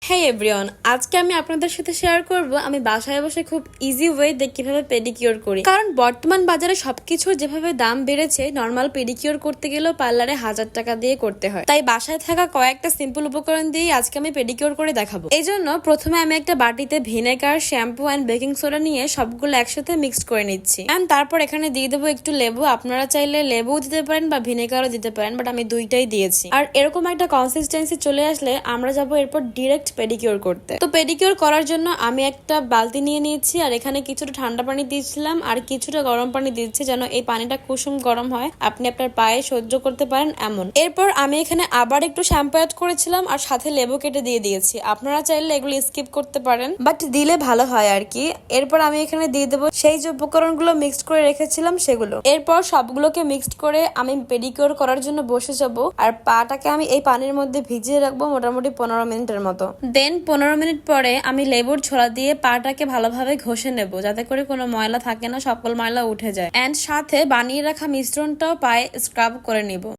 হেই everyone, আজকে আমি আপনাদের সাথে শেয়ার করব আমি বাসায় বসে খুব ইজি ওয়েতে কিভাবে পেডিকিউর করি। কারণ বর্তমান বাজারে সবকিছুর যেভাবে দাম বেড়েছে, নর্মাল পেডিকিউর করতে গেলেও পার্লারে 1000 টাকা দিয়ে করতে হয়। তাই বাসায় থাকা কয়েকটা সিম্পল উপকরণ দিয়ে আজকে আমি পেডিকিউর করে দেখাবো। এই জন্য প্রথমে আমি একটা বাটিতে vinegar, shampoo and baking soda নিয়ে সবগুলো একসাথে মিক্সড করে নিচ্ছি। অ্যান্ড তারপর এখানে দিয়ে দেবো একটু লেবু। আপনারা চাইলে লেবুও দিতে পারেন বা ভিনেগারও দিতে পারেন, বাট আমি দুইটাই দিয়েছি। আর এরকম একটা কনসিস্টেন্সি চলে আসলে আমরা যাবো এরপর ডিরেক্ট পেডিকিউর করতে। তো পেডিকিউর করার জন্য আমি একটা বালতি নিয়ে নিয়েছি, আর এখানে কিছুটা ঠান্ডা পানি দিয়েছিলাম আর কিছুটা গরম পানি দিচ্ছি, যেন এই পানিটা কুসুম গরম হয়, আপনি আপনার পায়ে সহ্য করতে পারেন এমন। এরপর আমি এখানে আবার একটু শ্যাম্পু অ্যাড করেছিলাম আর সাথে লেবু কেটে দিয়ে দিয়েছি। আপনারা চাইলে এগুলো স্কিপ করতে পারেন, বাট দিলে ভালো হয় আর কি। এরপর আমি এখানে দিয়ে দেবো সেই যে উপকরণগুলো মিক্সড করে রেখেছিলাম সেগুলো। এরপর সবগুলোকে মিক্সড করে আমি পেডিকিউর করার জন্য বসে যাব, আর পাটাকে আমি এই পানির মধ্যে ভিজিয়ে রাখবো মোটামুটি 15 মিনিটের মতো। দেন 15 মিনিট পরে আমি লেবুর ছোলা দিয়ে পাটাকে ভালোভাবে ঘষে নেব, যাতে করে কোনো ময়লা থাকে না, সকল ময়লা উঠে যায়। এন্ড সাথে বানিয়ে রাখা মিশ্রণটাও পায়ে স্ক্রাব করে নিব।